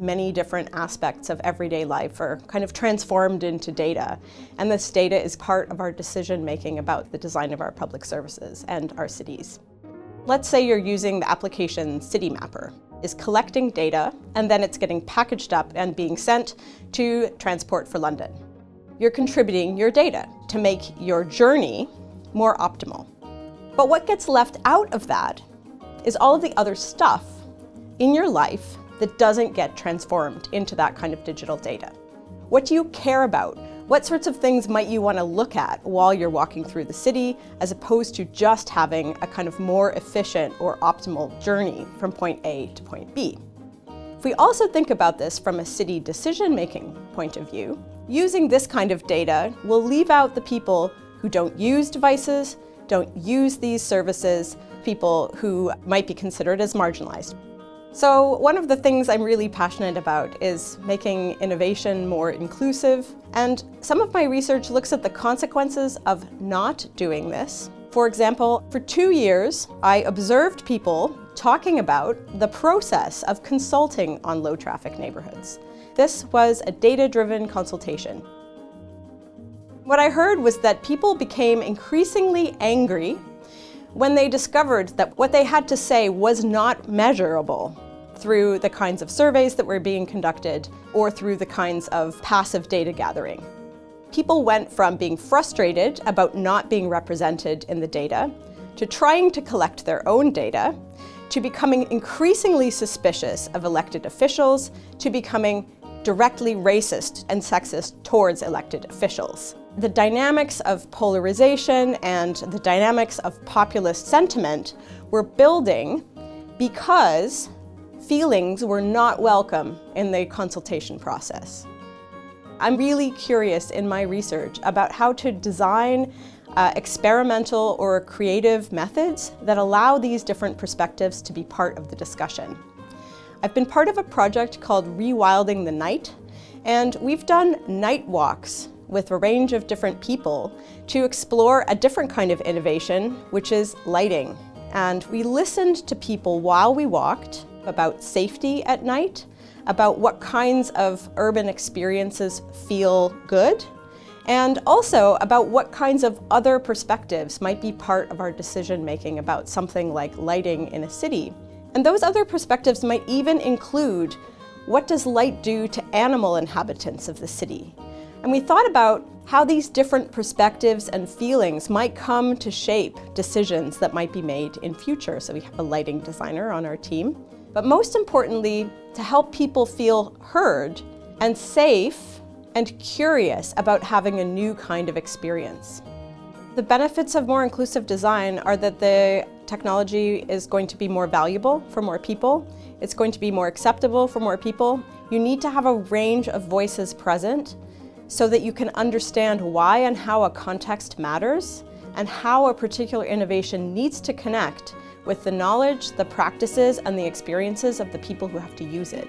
Many different aspects of everyday life are kind of transformed into data, and this data is part of our decision-making about the design of our public services and our cities. Let's say you're using the application City Mapper. Is collecting data, and then it's getting packaged up and being sent to Transport for London. You're contributing your data to make your journey more optimal. But what gets left out of that is all of the other stuff in your life that doesn't get transformed into that kind of digital data. What do you care about? What sorts of things might you want to look at while you're walking through the city, as opposed to just having a kind of more efficient or optimal journey from point A to point B? If we also think about this from a city decision-making point of view, using this kind of data will leave out the people who don't use devices, don't use these services, people who might be considered as marginalized. So one of the things I'm really passionate about is making innovation more inclusive, and some of my research looks at the consequences of not doing this. For example, for 2 years, I observed people talking about the process of consulting on low-traffic neighborhoods. This was a data-driven consultation. What I heard was that people became increasingly angry when they discovered that what they had to say was not measurable through the kinds of surveys that were being conducted or through the kinds of passive data gathering. People went from being frustrated about not being represented in the data to trying to collect their own data, to becoming increasingly suspicious of elected officials, to becoming directly racist and sexist towards elected officials. The dynamics of polarization and the dynamics of populist sentiment were building because feelings were not welcome in the consultation process. I'm really curious in my research about how to design experimental or creative methods that allow these different perspectives to be part of the discussion. I've been part of a project called Rewilding the Night, and we've done night walks with a range of different people to explore a different kind of innovation, which is lighting. And we listened to people while we walked about safety at night, about what kinds of urban experiences feel good, and also about what kinds of other perspectives might be part of our decision-making about something like lighting in a city. And those other perspectives might even include, what does light do to animal inhabitants of the city? And we thought about how these different perspectives and feelings might come to shape decisions that might be made in future. So we have a lighting designer on our team. But most importantly, to help people feel heard and safe and curious about having a new kind of experience. The benefits of more inclusive design are that the technology is going to be more valuable for more people. It's going to be more acceptable for more people. You need to have a range of voices present so that you can understand why and how a context matters and how a particular innovation needs to connect with the knowledge, the practices, and the experiences of the people who have to use it.